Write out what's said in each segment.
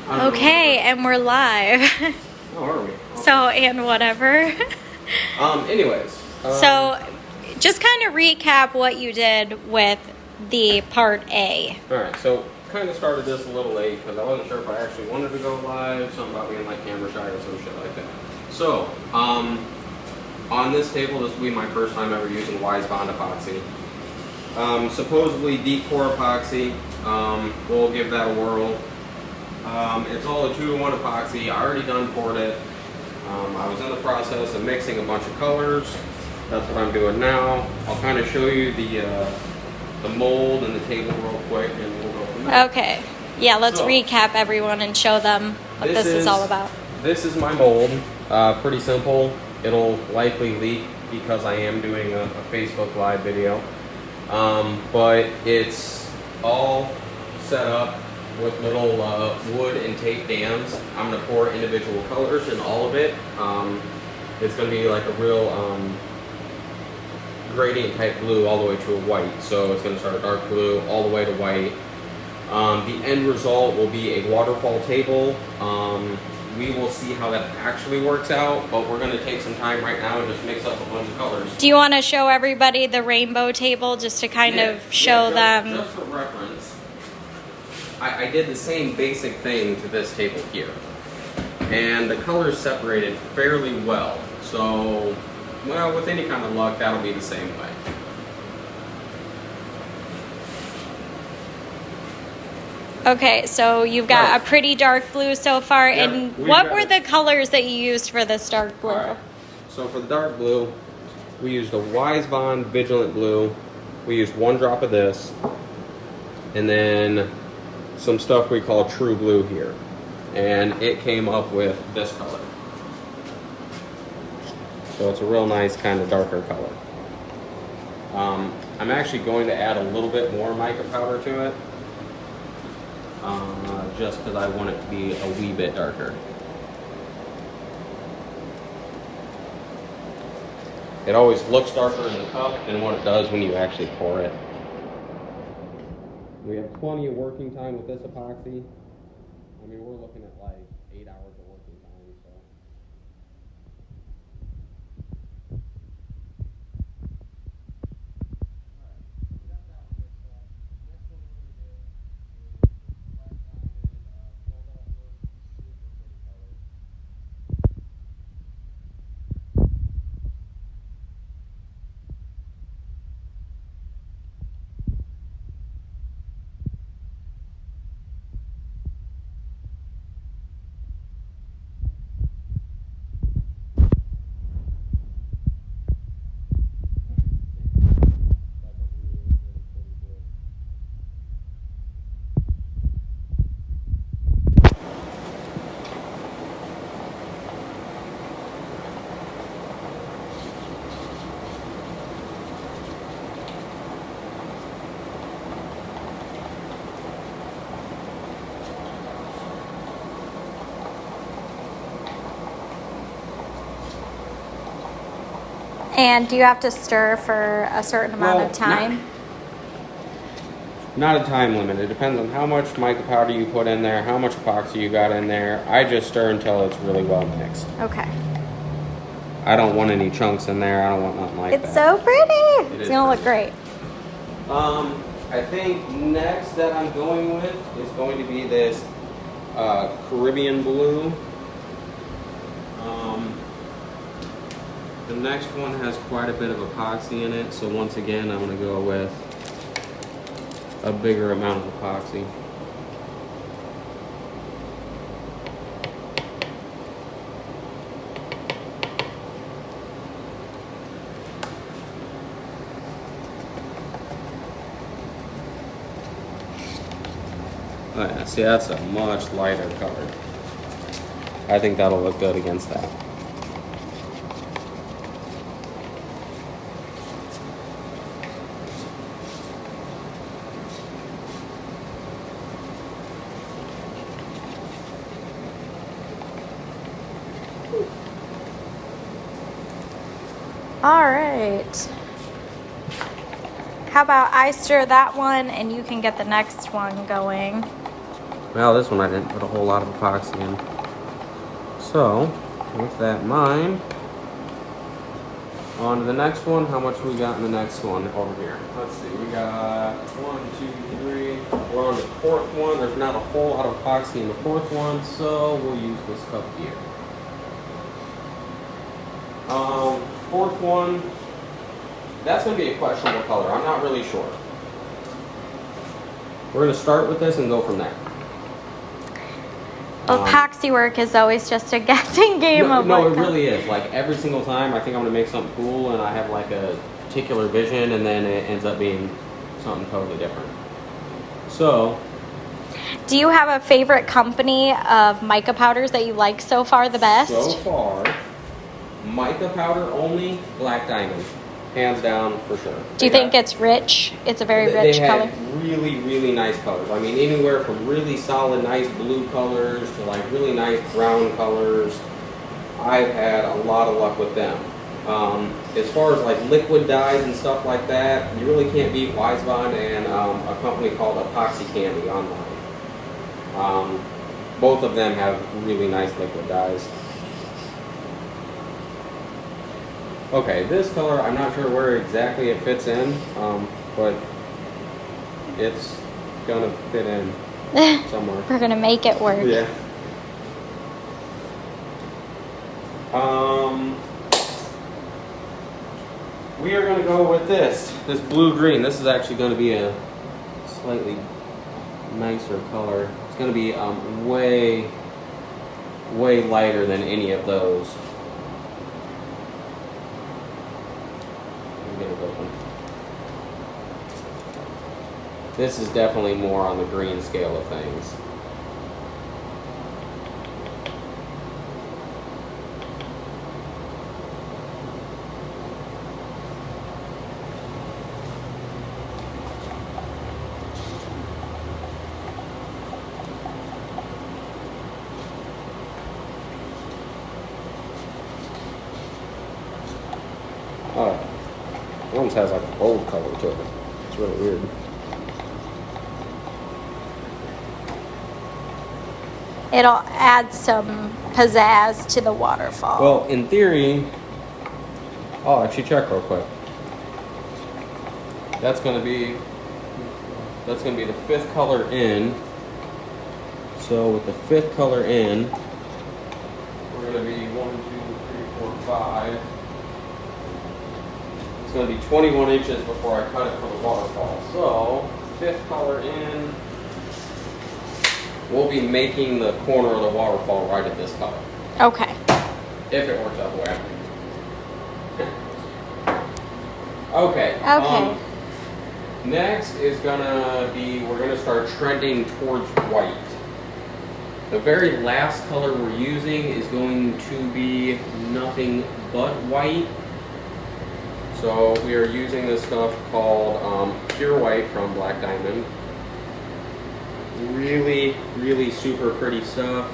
Okay, and we're live. Oh, are we? Okay. So, and whatever. Anyways. So, just kind of recap what you did with the part A. Alright, so kind of started this a little late because I wasn't sure if I actually wanted to go live, something about being like camera shy or some shit like that. So, on this table, this will be my first time ever using Wise Bond epoxy. Supposedly deep core epoxy. We'll give that a whirl. It's all a 2-to-1 epoxy. I already done poured it. I was in the process of mixing a bunch of colors. That's what I'm doing now. I'll kind of show you the mold and the table real quick, and we'll go from there. Okay. Yeah, let's recap everyone and show them what this is all about. This is my mold. Pretty simple. It'll likely leak because I am doing a Facebook Live video. But it's all set up with little wood and tape dams. I'm going to pour individual colors in all of it. It's going to be like a real gradient type blue all the way to a white. So it's going to start dark blue all the way to white. The end result will be a waterfall table. We will see how that actually works out, but we're going to take some time right now and just mix up a bunch of colors. Do you want to show everybody the rainbow table just to kind of show them? Just for reference, I did the same basic thing to this table here. And the colors separated fairly well. So, well, with any kind of luck, that'll be the same way. Okay, so you've got a pretty dark blue so far. Yep, And what were the colors that you used for this dark blue? Right. So for the dark blue, we used a Wise Bond Vigilant Blue. We used 1 drop of this. And then some stuff we call True Blue here. And it came up with this color. So it's a real nice kind of darker color. I'm actually going to add a little bit more mica powder to it. Just because I want it to be a wee bit darker. It always looks darker in the cup than what it does when you actually pour it. We have plenty of working time with this epoxy. I mean, we're looking at like 8 hours of working time, so. And do you have to stir for a certain amount of time? Not a time limit. It depends on how much mica powder you put in there, how much epoxy you got in there. I just stir until it's really well mixed. Okay. I don't want any chunks in there. I don't want nothing like that. It's so pretty. It's going to look great. I think next that I'm going with is going to be this Caribbean blue. The next one has quite a bit of epoxy in it, so once again I'm going to go with a bigger amount of epoxy. Oh yeah, see, that's a much lighter color. I think that'll look good against that. All right. How about I stir that one and you can get the next one going? Well, this one I didn't put a whole lot of epoxy in. So, with that in mind, on to the next one. How much we got in the next one over here? Let's see. We got 1, 2, 3. We're on the fourth one. There's not a whole lot of epoxy in the fourth one, so we'll use this cup here. Fourth one. That's going to be a questionable color. I'm not really sure. We're going to start with this and go from there. Epoxy work is always just a guessing game. No, it really is. Like every single time, I think I'm going to make something cool, and I have like a particular vision, and then it ends up being something totally different. So, do you have a favorite company of mica powders that you like so far the best? So far, mica powder only, Black Diamond. Hands down, for sure. Do you think it's rich? It's a very rich color? They have really, really nice colors. I mean, anywhere from really solid, nice blue colors to like really nice brown colors. I've had a lot of luck with them. As far as like liquid dyes and stuff like that, you really can't beat Weisbond and a company called Epoxy Candy online. Both of them have really nice liquid dyes. Okay, this color, I'm not sure where exactly it fits in, but it's gonna fit in somewhere. We're gonna make it work. Yeah. We are gonna go with this blue-green. This is actually gonna be a slightly nicer color. It's gonna be way lighter than any of those. Get it open. This is definitely more on the green scale of things. It almost has like a gold color to it. It's really weird. It'll add some pizzazz to the waterfall. Well, in theory, I'll actually check real quick. That's gonna be the fifth color in. So with the fifth color in, we're gonna be 1, 2, 3, 4, 5. It's going to be 21 inches before I cut it for the waterfall. So, fifth color in, we'll be making the corner of the waterfall right at this color. Okay. If it works out the way I think. Okay. Next is going to be, we're going to start trending towards white. The very last color we're using is going to be nothing but white. So we are using this stuff called Pure White from Black Diamond. Really, really super pretty stuff.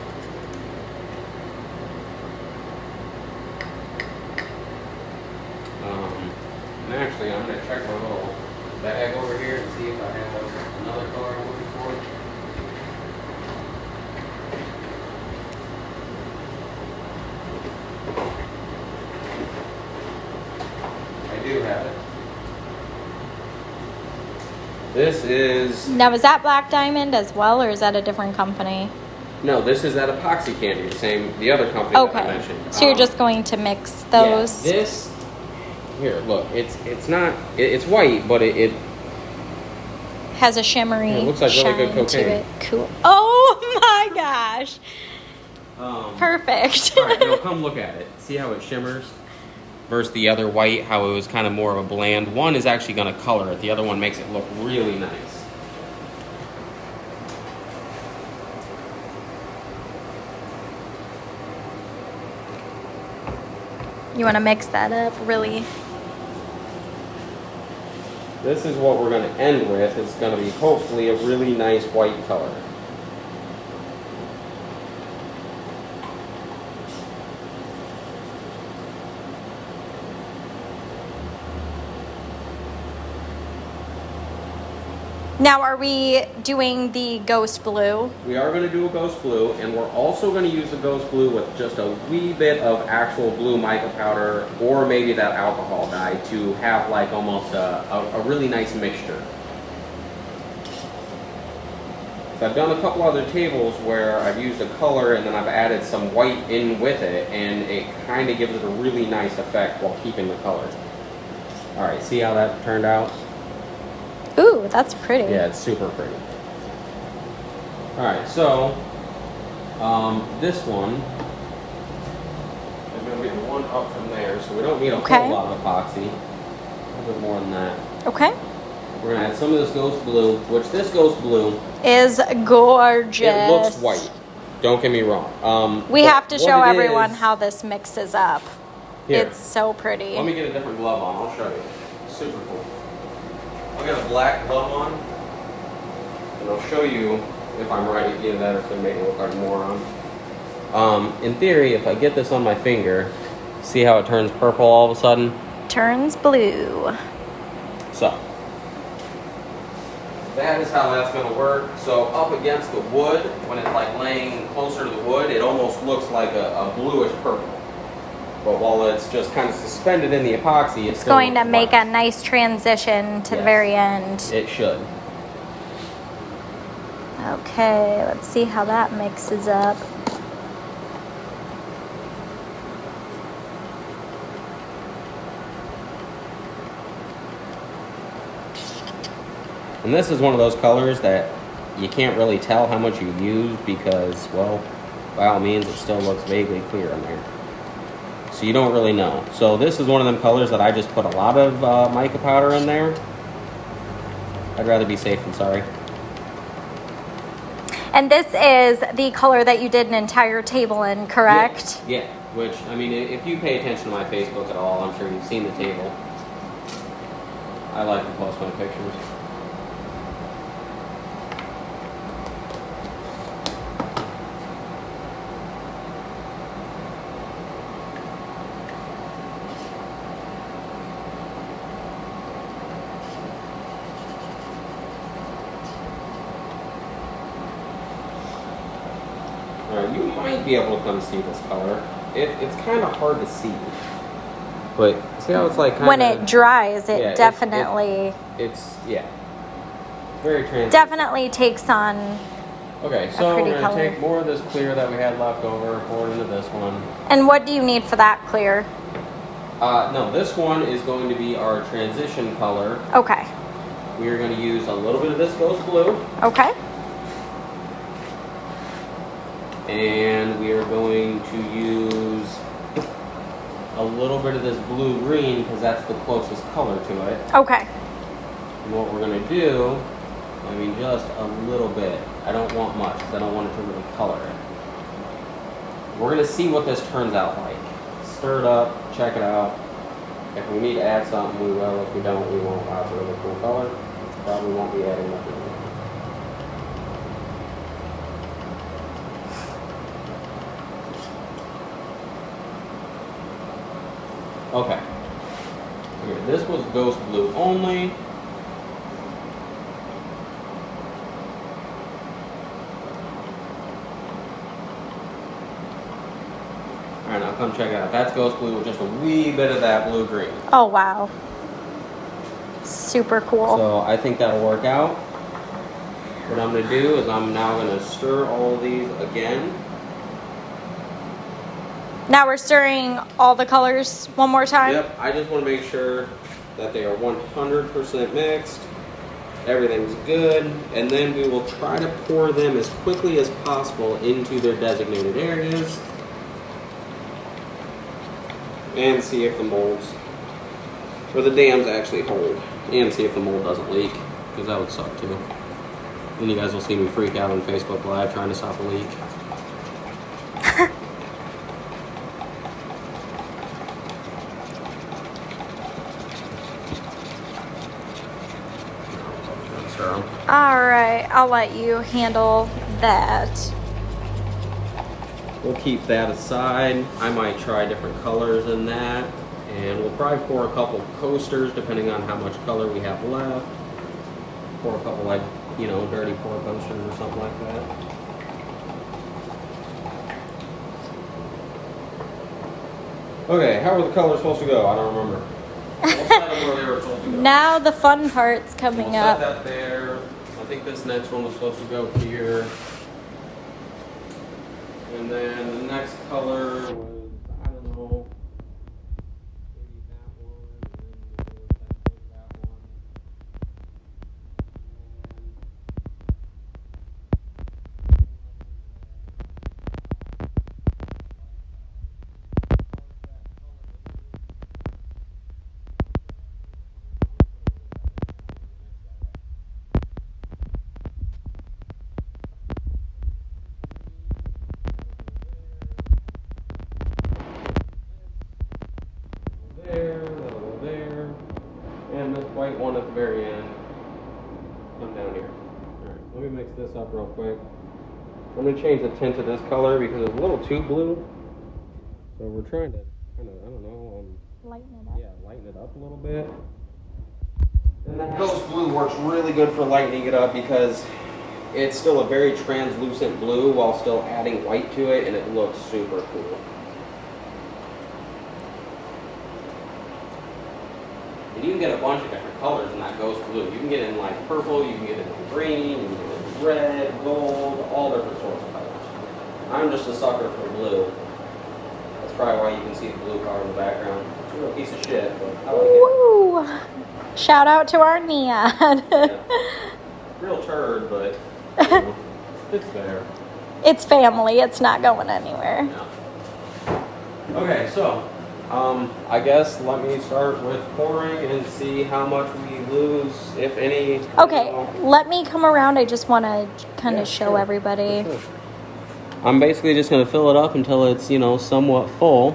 And actually, I'm going to check my little bag over here and see if I have another color I'm looking for. I do have it. This is... Now, is that Black Diamond as well, or is that a different company? No, this is that Epoxy Candy, the other company that I mentioned. So you're just going to mix those? Yeah, this... Here, look. It's not... It's white, but it has a shimmery it looks like really good shine to cocaine. it. Cool. Oh my gosh. Perfect. All right, now come look at it. See how it shimmers? Versus the other white, how it was kind of more of a bland. One is actually going to color it. The other one makes it look really nice. You want to mix that up, really? This is what we're going to end with. It's going to be hopefully a really nice white color. Now, are we doing the ghost blue? We are going to do a ghost blue, and we're also going to use the ghost blue with just a wee bit of actual blue mica powder, or maybe that alcohol dye, to have like almost a really nice mixture. So I've done a couple other tables where I've used a color and then I've added some white in with it, and it kind of gives it a really nice effect while keeping the color. All right, see how that turned out? Ooh, that's pretty. Yeah, it's super pretty. All right, so this one is going to be the one up from there, so we don't need a whole lot of epoxy. A little bit more than that. Okay. We're going to add some of this ghost blue, which this ghost blue is gorgeous. It looks white. Don't get me wrong. We have to show everyone how this mixes up. Here, it's so pretty. Let me get a different glove on. I'll show you. Super cool. I'll get a black glove on, and I'll show you if I'm right. Either that or it's going to make me look like a moron. In theory, if I get this on my finger, see how it turns purple all of a sudden? Turns blue. So, that is how that's going to work. So up against the wood, when it's like laying closer to the wood, it almost looks like a bluish purple. But while it's just kind of suspended in the epoxy, it's going to make a nice transition to the very end. It should. Okay, let's see how that mixes up. And this is one of those colors that you can't really tell how much you use because, well, by all means, it still looks vaguely clear in there. So you don't really know. So this is one of them colors that I just put a lot of mica powder in there. I'd rather be safe than sorry. And this is the color that you did an entire table in, correct? Yeah, which, I mean, if you pay attention to my Facebook at all, I'm sure you've seen the table. I like to post my pictures. You might be able to come see this color. It's kind of hard to see. But see how it's like kind of... When it dries, it definitely... It's very transparent. Definitely takes on Okay, so we're going to take more of this clear that we had left over, pour it into this one. And what do you need for that clear? No, this one is going to be our transition color. Okay. We are going to use a little bit of this ghost blue. Okay. And we are going to use a little bit of this blue-green because that's the closest color to it. Okay. And what we're going to do, I mean just a little bit. I don't want much because I don't want it to really color it. We're going to see what this turns out like. Stir it up, check it out. If we need to add something, we will. If we don't, we won't. Wow, it's a really cool color. Probably won't be adding much of it. Okay. Here, this was ghost blue only. Alright, now come check it out. That's ghost blue with just a wee bit of that blue-green. Oh, wow. Super cool. So I think that'll work out. What I'm going to do is I'm now going to stir all of these again. Now we're stirring all the colors one more time? Yep, I just want to make sure that they are 100% mixed. Everything's good. And then we will try to pour them as quickly as possible into their designated areas. And see if the molds, or the dams actually hold. And see if the mold doesn't leak, because that would suck too. Then you guys will see me freak out on Facebook Live trying to stop a leak. Alright, I'll let you handle that. We'll keep that aside. I might try different colors in that. And we'll probably pour a couple coasters depending on how much color we have left. pour a couple like, you know, dirty pour posters or something like that. Okay, how were the colors supposed to go? I don't remember. We'll set them where they were supposed to go. Now the fun part's coming We'll up. set that there. I think this next one was supposed to go here. And then the next color was, I don't know, maybe that one, and then that one. And this white one at the very end. Come down here. Alright, let me mix this up real quick. I'm going to change the tint of this color because it's a little too blue. So we're trying to kind of, I don't know, Lighten it up. yeah, lighten it up a little bit. And that ghost blue works really good for lightening it up because it's still a very translucent blue while still adding white to it, and it looks super cool. And you can get a bunch of different colors in that ghost blue. You can get it in like purple, you can get it in green, you can get it in red, gold, all different sorts of colors. I'm just a sucker for blue. That's probably why you can see the blue car in the background. It's a real piece of shit, but I like it. Woo! Shout out to our neon. Yeah. Real turd, but you know, it's there. It's family. It's not going anywhere. Yeah. Okay, so I guess let me start with pouring and see how much we lose, if any. Okay, let me come around. I just want to kind of show sure. everybody. Sure. I'm basically just going to fill it up until it's, you know, somewhat full.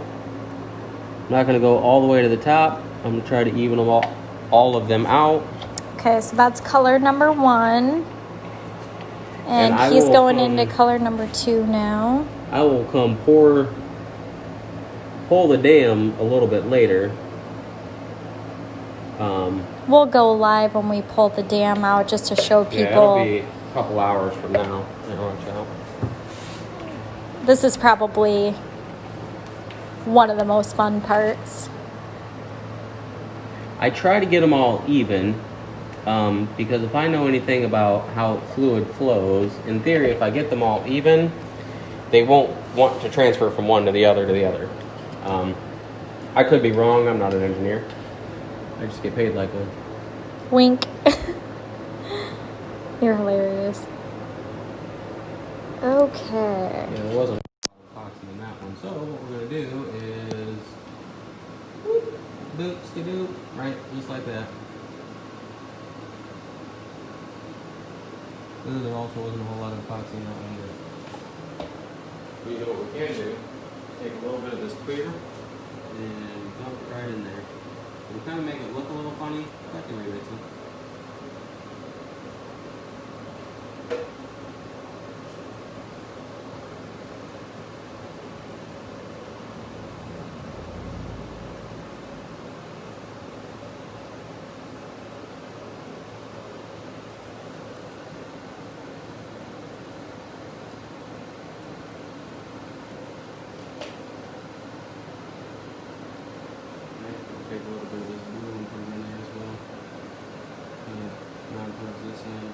I'm not going to go all the way to the top. I'm going to try to even them all of them out. Okay, so that's color number 1. And I And he's will going come- into color number 2 now. I will come pull the dam a little bit later. We'll go live when we pull the dam out just to show people. Yeah, it'll be a couple hours from now. Watch out. This is probably one of the most fun parts. I try to get them all even because if I know anything about how fluid flows, in theory, if I get them all even, they won't want to transfer from one to the other to the other. I could be wrong. I'm not an engineer. I just get paid like one. Wink. You're hilarious. Okay. Yeah, there wasn't epoxy in that one. So what we're gonna do is boop, skidoo, right, just like that. Ooh, there also wasn't a whole lot of epoxy in that one either. You know what we can do? Take a little bit of this clear and dump it right in there. It'll kind of make it look a little funny, but I can remix it. Take a little bit of this blue and put it in there as well. Round towards this end.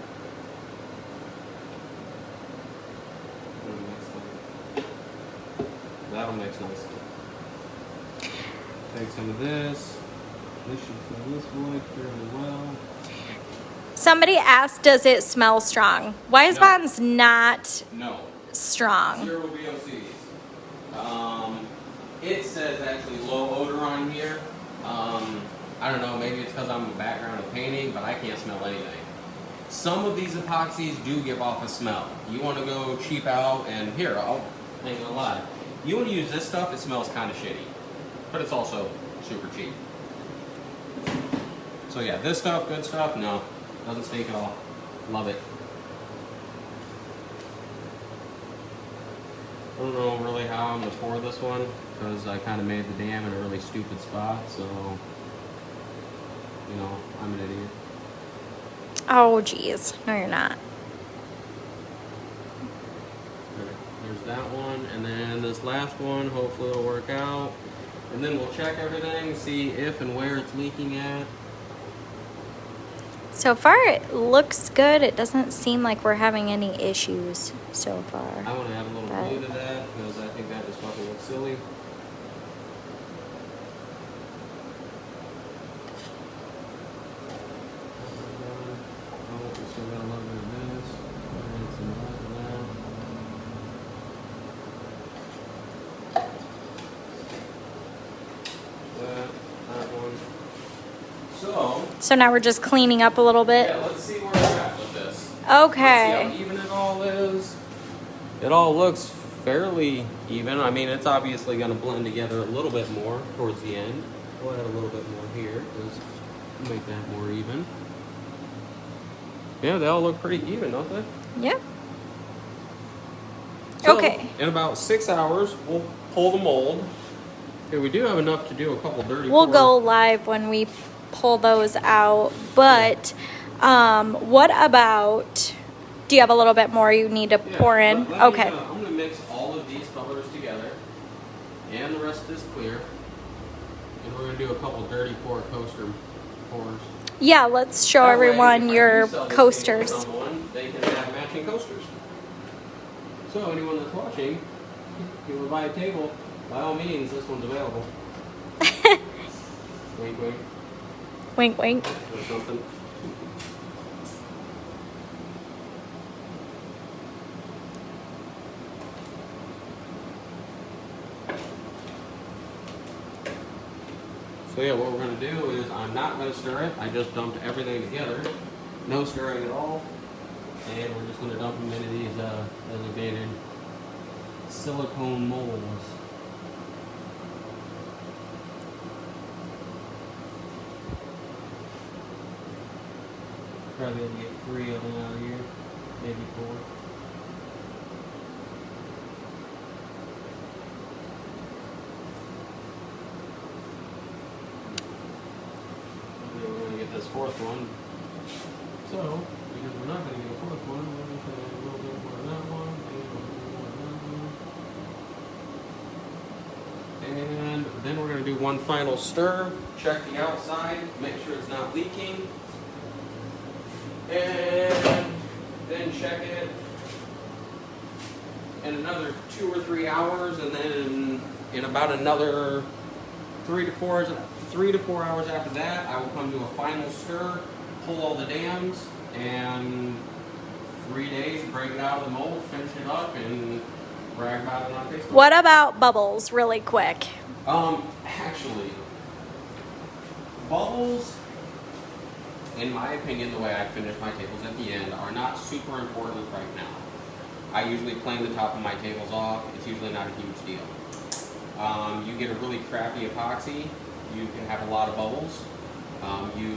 That'll mix nicely. Take some of this. This should fill this void fairly well. Somebody asked, does it smell strong? Weisbond's not No. strong. Zero VOCs. It says actually low odor on here. I don't know, maybe it's because I'm a background of painting, but I can't smell anything. Some of these epoxies do give off a smell. You want to go cheap out, and here, I ain't gonna lie. You want to use this stuff, it smells kind of shitty. But it's also super cheap. So yeah, this stuff, good stuff, no. Doesn't stink at all. Love it. I don't know really how I'm going to pour this one, because I kind of made the dam in a really stupid spot, so, you know, I'm an idiot. Oh, geez. No, you're not. There's that one, and then this last one, hopefully it'll work out. And then we'll check everything, see if and where it's leaking at. So far, it looks good. It doesn't seem like we're having any issues so far. I want to add a little glue to that because I think that just fucking looks silly. Oh, we still got a little bit of this. And some of that. That one. So now we're just cleaning up a little bit. Yeah, let's see where we're at with this. Okay. Let's see how even it all is. It all looks fairly even. I mean, it's obviously going to blend together a little bit more towards the end. We'll add a little bit more here. Just make that more even. Yeah, they all look pretty even, don't they? Yep. So, Okay. in about 6 hours, we'll pull the mold. Okay, we do have enough to do a couple dirty We'll pours. go live when we pull those out. But what about, do you have a little bit more you need to pour in? Okay. I'm going to mix all of these colors together and the rest of this clear. And we're going to do a couple dirty pours. Yeah, let's show That way, everyone if I your do sell this coasters. to someone, they can have matching coasters. So anyone that's watching, if you want to buy a table, by all means, this one's available. Wink, wink. Wink, wink. Or something. So yeah, what we're going to do is I'm not going to stir it. I just dumped everything together. No stirring at all. And we're just going to dump them into these designated silicone molds. Probably able to get 3 of them out of here, maybe 4. And then we're going to get this 4th one. So, because we're not going to get a 4th one, we're going to add a little bit more of that one, and a little bit more of that one. And then we're going to do one final stir, check the outside, make sure it's not leaking. And then check it in another 2 or 3 hours, and then in about another 3 to 4 hours after that, I will come to a final stir, pull all the dams, and 3 days, break it out of the mold, finish it up, and brag about it on Facebook. What about bubbles, really quick? Actually, bubbles, in my opinion, the way I finish my tables at the end, are not super important right now. I usually plane the top of my tables off. It's usually not a huge deal. You get a really crappy epoxy, you can have a lot of bubbles. You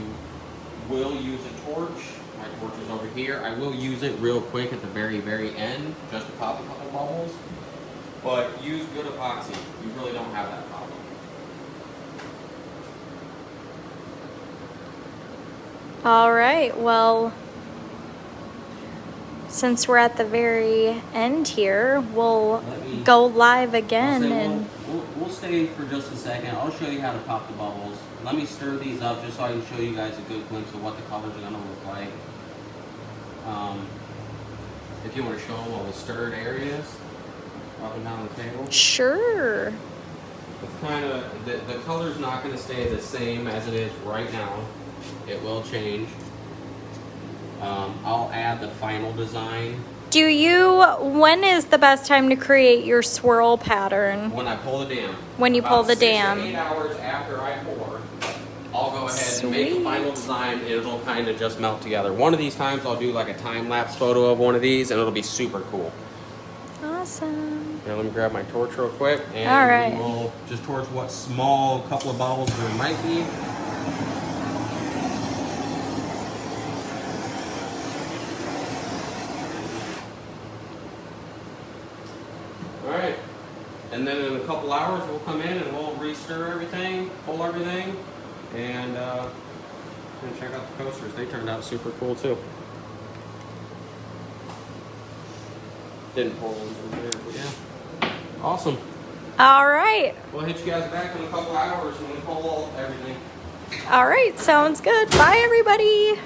will use a torch. My torch is over here. I will use it real quick at the very, very end, just to pop a couple bubbles. But use good epoxy. You really don't have that problem. All right, well, since we're at the very end here, we'll go live again. And we'll stay for just a second. I'll show you how to pop the bubbles. Let me stir these up just so I can show you guys a good glimpse of what the colors are going to look like. If you want to show them all the stirred areas, up and down the table. Sure. It's kind of, the color's not going to stay the same as it is right now. It will change. I'll add the final design. When is the best time to create your swirl pattern? When I pull the dam. When you pull the dam. 6 to 8 hours after I pour, I'll go ahead and make the final design, and it'll kind of just melt together. One of these times I'll do like a time-lapse photo of one of these, and it'll be super cool. Awesome. Now let me grab my torch real quick, and all right. we'll just torch what small couple of bubbles there might be. Alright, and then in a couple hours we'll come in and we'll re-stir everything, pull everything, and And check out the coasters. They turned out super cool too. Didn't pull them from there, but yeah. Awesome. All right. We'll hit you guys back in a couple hours when we pull everything. All right. Sounds good. Bye, everybody.